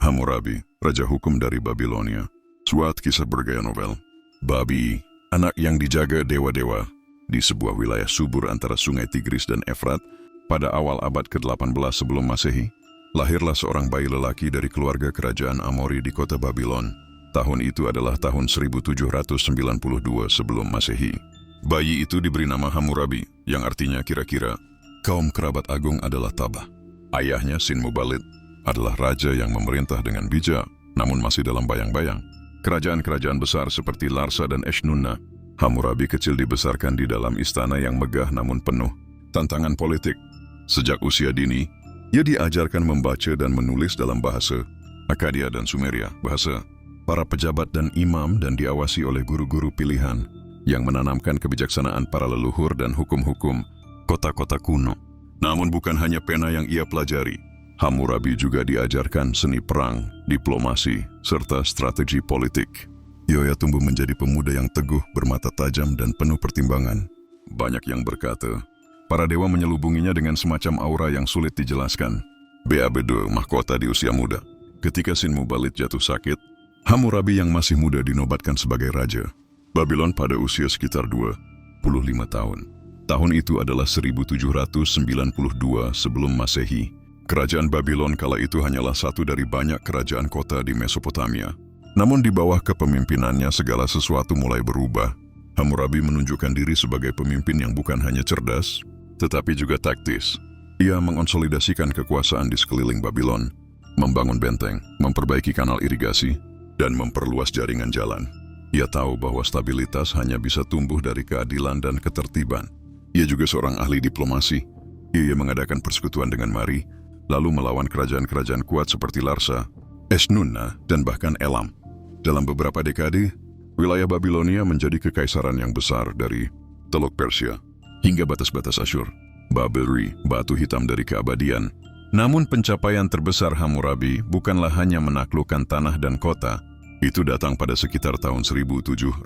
Hammurabi, raja hukum dari Babilonia. Suatu kisah bergaya novel. Babi, anak yang dijaga dewa-dewa. Di sebuah wilayah subur antara sungai Tigris dan Efrat, pada awal abad ke-18 sebelum Masehi, lahirlah seorang bayi lelaki dari keluarga kerajaan Amori di kota Babylon. Tahun itu adalah tahun 1792 sebelum Masehi. Bayi itu diberi nama Hammurabi, yang artinya kira-kira kaum kerabat agung adalah tabah. Ayahnya, Sin Muballit, adalah raja yang memerintah dengan bijak, namun masih dalam bayang-bayang. Kerajaan-kerajaan besar seperti Larsa dan Eshnunna. Hammurabi kecil dibesarkan di dalam istana yang megah namun penuh tantangan politik. Sejak usia dini, ia diajarkan membaca dan menulis dalam bahasa Akkadia dan Sumeria, bahasa para pejabat dan imam, dan diawasi oleh guru-guru pilihan yang menanamkan kebijaksanaan para leluhur dan hukum-hukum kota-kota kuno. Namun bukan hanya pena yang ia pelajari. Hammurabi juga diajarkan seni perang, diplomasi, serta strategi politik. Ia tumbuh menjadi pemuda yang teguh, bermata tajam, dan penuh pertimbangan. Banyak yang berkata, para dewa menyelubunginya dengan semacam aura yang sulit dijelaskan. Beabedo, mahkota di usia muda. Ketika Sin Muballit jatuh sakit, Hammurabi yang masih muda dinobatkan sebagai raja Babylon pada usia sekitar 25 tahun. Tahun itu adalah 1792 sebelum Masehi. Kerajaan Babylon kala itu hanyalah satu dari banyak kerajaan kota di Mesopotamia. Namun di bawah kepemimpinannya segala sesuatu mulai berubah. Hammurabi menunjukkan diri sebagai pemimpin yang bukan hanya cerdas, tetapi juga taktis. Ia mengonsolidasikan kekuasaan di sekeliling Babylon, membangun benteng, memperbaiki kanal irigasi, dan memperluas jaringan jalan. Ia tahu bahwa stabilitas hanya bisa tumbuh dari keadilan dan ketertiban. Ia juga seorang ahli diplomasi. Ia mengadakan persekutuan dengan Mari, lalu melawan kerajaan-kerajaan kuat seperti Larsa, Eshnunna, dan bahkan Elam. Dalam beberapa dekade, wilayah Babilonia menjadi kekaisaran yang besar dari Teluk Persia hingga batas-batas Asyur, Babelri, batu hitam dari keabadian. Namun pencapaian terbesar Hammurabi bukanlah hanya menaklukkan tanah dan kota. Itu datang pada sekitar tahun 1755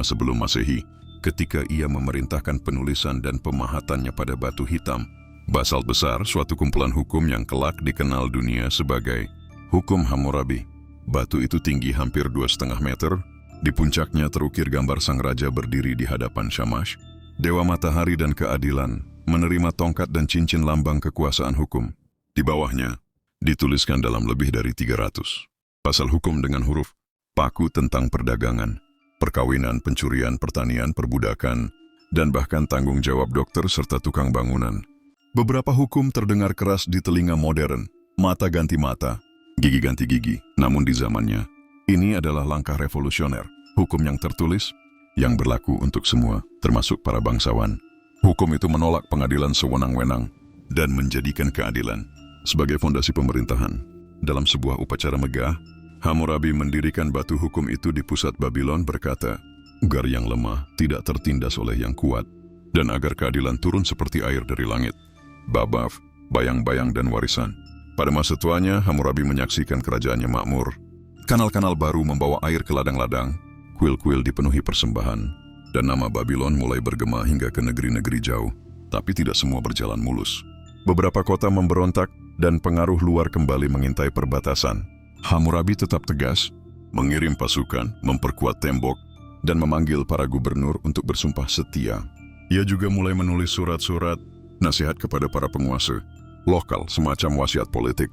sebelum Masehi, ketika ia memerintahkan penulisan dan pemahatannya pada batu hitam. Basalt besar, suatu kumpulan hukum yang kelak dikenal dunia sebagai Hukum Hammurabi. Batu itu tinggi hampir 2,5 meter. Di puncaknya terukir gambar sang raja berdiri di hadapan Shamash, dewa matahari dan keadilan, menerima tongkat dan cincin lambang kekuasaan hukum. Di bawahnya, dituliskan dalam lebih dari 300 pasal hukum dengan huruf paku tentang perdagangan, perkawinan, pencurian, pertanian, perbudakan, dan bahkan tanggung jawab dokter serta tukang bangunan. Beberapa hukum terdengar keras di telinga modern, mata ganti mata, gigi ganti gigi. Namun di zamannya, ini adalah langkah revolusioner. Hukum yang tertulis, yang berlaku untuk semua, termasuk para bangsawan. Hukum itu menolak pengadilan sewenang-wenang dan menjadikan keadilan sebagai fondasi pemerintahan. Dalam sebuah upacara megah, Hammurabi mendirikan batu hukum itu di pusat Babylon, berkata, agar yang lemah tidak tertindas oleh yang kuat, dan agar keadilan turun seperti air dari langit. Babaf, bayang-bayang, dan warisan. Pada masa tuanya, Hammurabi menyaksikan kerajaannya makmur. Kanal-kanal baru membawa air ke ladang-ladang, kuil-kuil dipenuhi persembahan, dan nama Babylon mulai bergema hingga ke negeri-negeri jauh. Tapi tidak semua berjalan mulus. Beberapa kota memberontak, dan pengaruh luar kembali mengintai perbatasan. Hammurabi tetap tegas, mengirim pasukan, memperkuat tembok, dan memanggil para gubernur untuk bersumpah setia. Ia juga mulai menulis surat-surat nasihat kepada para penguasa lokal, semacam wasiat politik.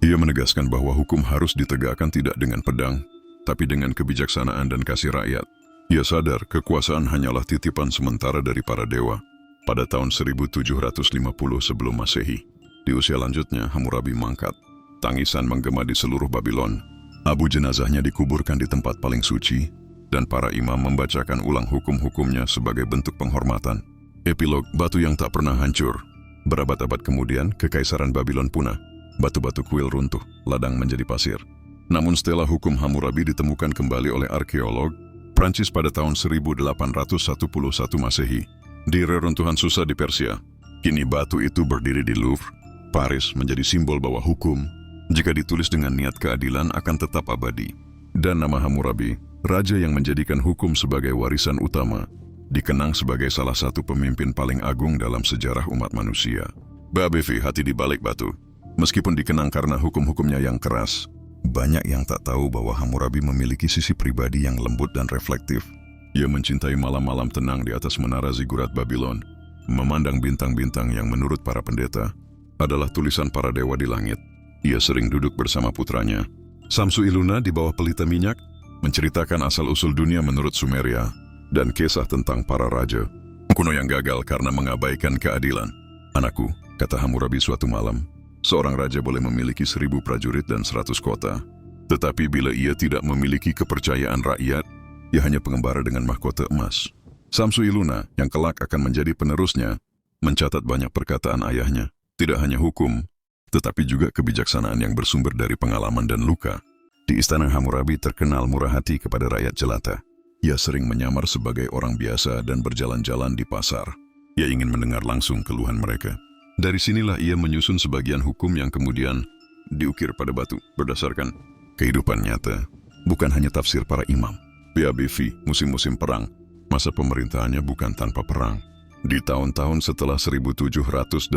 Ia menegaskan bahwa hukum harus ditegakkan tidak dengan pedang, tapi dengan kebijaksanaan dan kasih rakyat. Ia sadar kekuasaan hanyalah titipan sementara dari para dewa. Pada tahun 1750 sebelum Masehi, di usia lanjutnya Hammurabi mangkat. Tangisan menggema di seluruh Babylon. Abu jenazahnya dikuburkan di tempat paling suci, dan para imam membacakan ulang hukum-hukumnya sebagai bentuk penghormatan. Epilog, batu yang tak pernah hancur. Berabad-abad kemudian, kekaisaran Babylon punah. Batu-batu kuil runtuh, ladang menjadi pasir. Namun setelah hukum Hammurabi ditemukan kembali oleh arkeolog Prancis pada tahun 1811 Masehi, di reruntuhan Susa di Persia. Kini batu itu berdiri di Louvre, Paris, menjadi simbol bahwa hukum, jika ditulis dengan niat keadilan, akan tetap abadi. Dan nama Hammurabi, raja yang menjadikan hukum sebagai warisan utama, dikenang sebagai salah satu pemimpin paling agung dalam sejarah umat manusia. Babevi, hati di balik batu. Meskipun dikenang karena hukum-hukumnya yang keras, banyak yang tak tahu bahwa Hammurabi memiliki sisi pribadi yang lembut dan reflektif. Ia mencintai malam-malam tenang di atas menara zigurat Babylon, memandang bintang-bintang yang menurut para pendeta adalah tulisan para dewa di langit. Ia sering duduk bersama putranya, Samsu-iluna, di bawah pelita minyak, menceritakan asal-usul dunia menurut Sumeria dan kisah tentang para raja kuno yang gagal karena mengabaikan keadilan. Anakku, kata Hammurabi suatu malam, seorang raja boleh memiliki 1000 prajurit dan 100 kota. Tetapi bila ia tidak memiliki kepercayaan rakyat, ia hanya pengembara dengan mahkota emas. Samsu-iluna, yang kelak akan menjadi penerusnya, mencatat banyak perkataan ayahnya. Tidak hanya hukum, tetapi juga kebijaksanaan yang bersumber dari pengalaman dan luka. Di istana Hammurabi terkenal murah hati kepada rakyat jelata. Ia sering menyamar sebagai orang biasa dan berjalan-jalan di pasar. Ia ingin mendengar langsung keluhan mereka. Dari sinilah ia menyusun sebagian hukum yang kemudian diukir pada batu berdasarkan kehidupan nyata, bukan hanya tafsir para imam. PABV, musim-musim perang, masa pemerintahannya bukan tanpa perang. Di tahun-tahun setelah 1780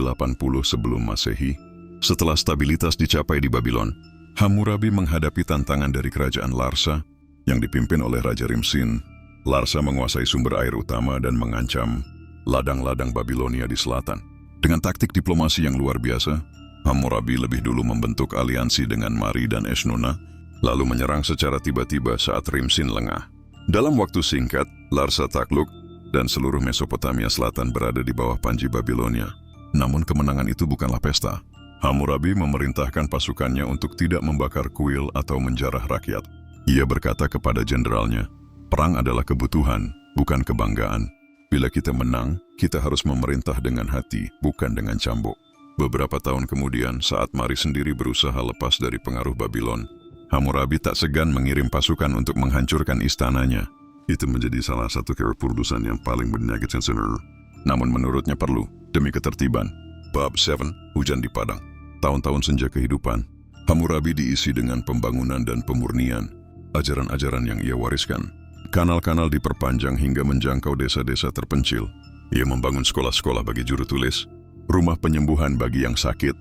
sebelum Masehi, setelah stabilitas dicapai di Babylon, Hammurabi menghadapi tantangan dari kerajaan Larsa yang dipimpin oleh Raja Rimsin. Larsa menguasai sumber air utama dan mengancam ladang-ladang Babilonia di selatan. Dengan taktik diplomasi yang luar biasa, Hammurabi lebih dulu membentuk aliansi dengan Mari dan Esnuna, lalu menyerang secara tiba-tiba saat Rimsin lengah. Dalam waktu singkat, Larsa takluk dan seluruh Mesopotamia Selatan berada di bawah panji Babilonia. Namun kemenangan itu bukanlah pesta. Hammurabi memerintahkan pasukannya untuk tidak membakar kuil atau menjarah rakyat. Ia berkata kepada jenderalnya, perang adalah kebutuhan, bukan kebanggaan. Bila kita menang, kita harus memerintah dengan hati, bukan dengan cambuk. Beberapa tahun kemudian, saat Mari sendiri berusaha lepas dari pengaruh Babylon, Hammurabi tak segan mengirim pasukan untuk menghancurkan istananya. Itu menjadi salah satu keputusan yang paling menyakitkan sebenarnya. Namun menurutnya perlu, demi ketertiban. Bab 7, Hujan di Padang. Tahun-tahun senja kehidupan, Hammurabi diisi dengan pembangunan dan pemurnian, ajaran-ajaran yang ia wariskan. Kanal-kanal diperpanjang hingga menjangkau desa-desa terpencil. Ia membangun sekolah-sekolah bagi juru tulis, rumah penyembuhan bagi yang sakit,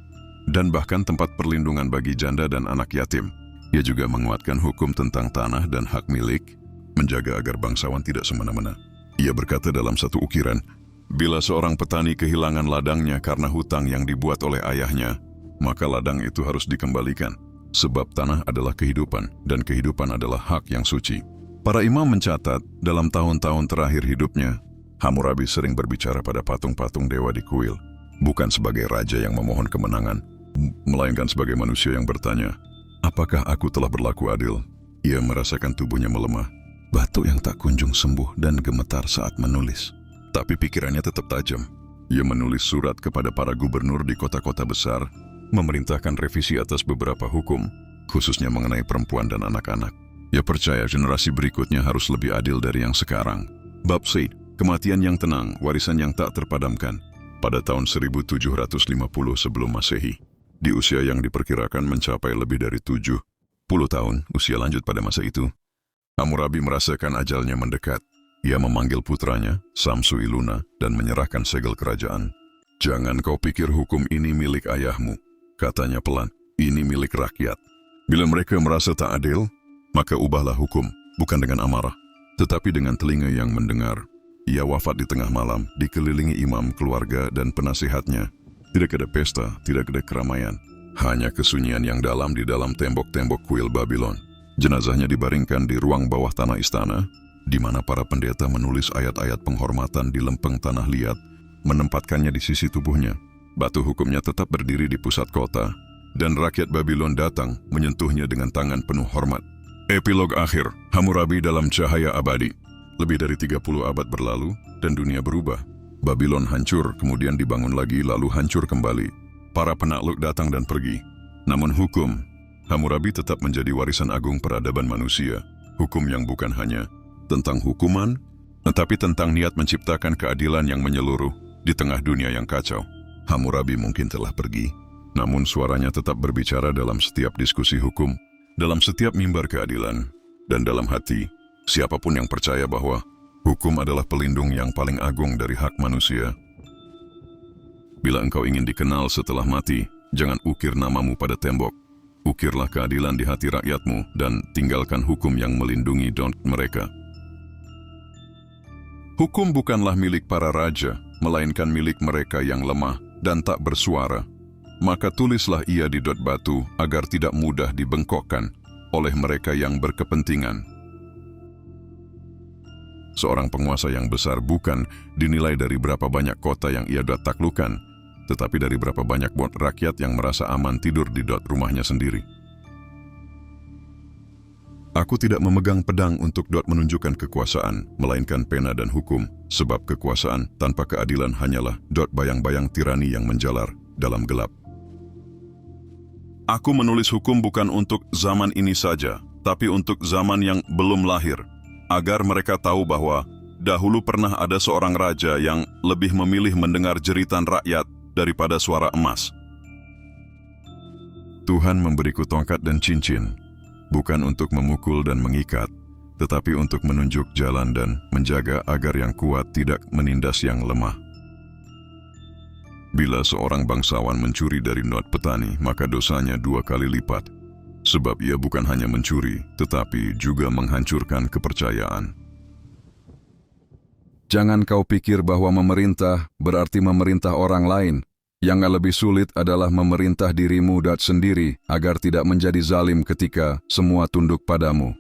dan bahkan tempat perlindungan bagi janda dan anak yatim. Ia juga menguatkan hukum tentang tanah dan hak milik, menjaga agar bangsawan tidak semena-mena. Ia berkata dalam satu ukiran, bila seorang petani kehilangan ladangnya karena hutang yang dibuat oleh ayahnya, maka ladang itu harus dikembalikan, sebab tanah adalah kehidupan, dan kehidupan adalah hak yang suci. Para imam mencatat, dalam tahun-tahun terakhir hidupnya, Hammurabi sering berbicara pada patung-patung dewa di kuil, bukan sebagai raja yang memohon kemenangan, melainkan sebagai manusia yang bertanya, apakah aku telah berlaku adil? Ia merasakan tubuhnya melemah, batuk yang tak kunjung sembuh dan gemetar saat menulis. Tapi pikirannya tetap tajam. Ia menulis surat kepada para gubernur di kota-kota besar, memerintahkan revisi atas beberapa hukum, khususnya mengenai perempuan dan anak-anak. Ia percaya generasi berikutnya harus lebih adil dari yang sekarang. Bab Said, kematian yang tenang, warisan yang tak terpadamkan. Pada tahun 1750 sebelum Masehi, di usia yang diperkirakan mencapai lebih dari 70 tahun, usia lanjut pada masa itu, Hammurabi merasakan ajalnya mendekat. Ia memanggil putranya, Samsu-iluna, dan menyerahkan segel kerajaan. Jangan kau pikir hukum ini milik ayahmu, katanya pelan, ini milik rakyat. Bila mereka merasa tak adil, maka ubahlah hukum, bukan dengan amarah, tetapi dengan telinga yang mendengar. Ia wafat di tengah malam, dikelilingi imam, keluarga, dan penasihatnya. Tidak ada pesta, tidak ada keramaian. Hanya kesunyian yang dalam di dalam tembok-tembok kuil Babylon. Jenazahnya dibaringkan di ruang bawah tanah istana, di mana para pendeta menulis ayat-ayat penghormatan di lempeng tanah liat, menempatkannya di sisi tubuhnya. Batu hukumnya tetap berdiri di pusat kota, dan rakyat Babylon datang menyentuhnya dengan tangan penuh hormat. Epilog akhir, Hammurabi dalam cahaya abadi. Lebih dari 30 abad berlalu, dan dunia berubah. Babylon hancur, kemudian dibangun lagi, lalu hancur kembali. Para penakluk datang dan pergi. Namun hukum, Hammurabi tetap menjadi warisan agung peradaban manusia. Hukum yang bukan hanya tentang hukuman, tetapi tentang niat menciptakan keadilan yang menyeluruh di tengah dunia yang kacau. Hammurabi mungkin telah pergi, namun suaranya tetap berbicara dalam setiap diskusi hukum, dalam setiap mimbar keadilan, dan dalam hati siapapun yang percaya bahwa hukum adalah pelindung yang paling agung dari hak manusia. Bila engkau ingin dikenal setelah mati, Jangan ukir namamu pada tembok. Ukirlah keadilan di hati rakyatmu dan tinggalkan hukum yang melindungi mereka. Hukum bukanlah milik para raja, melainkan milik mereka yang lemah dan tak bersuara. Maka tulislah ia di batu agar tidak mudah dibengkokkan oleh mereka yang berkepentingan. Seorang penguasa yang besar bukan dinilai dari berapa banyak kota yang ia taklukkan, tetapi dari berapa banyak rakyat yang merasa aman tidur di rumahnya sendiri. Aku tidak memegang pedang untuk menunjukkan kekuasaan, melainkan pena dan hukum, sebab kekuasaan tanpa keadilan hanyalah bayang-bayang tirani yang menjalar dalam gelap. Aku menulis hukum bukan untuk zaman ini saja, tapi untuk zaman yang belum lahir, agar mereka tahu bahwa dahulu pernah ada seorang raja yang lebih memilih mendengar jeritan rakyat daripada suara emas. Tuhan memberiku tongkat dan cincin, bukan untuk memukul dan mengikat, tetapi untuk menunjuk jalan dan menjaga agar yang kuat tidak menindas yang lemah. Bila seorang bangsawan mencuri dari petani, maka dosanya 2 kali lipat, sebab ia bukan hanya mencuri, tetapi juga menghancurkan kepercayaan. Jangan kau pikir bahwa memerintah berarti memerintah orang lain. Yang lebih sulit adalah memerintah dirimu sendiri agar tidak menjadi zalim ketika semua tunduk padamu.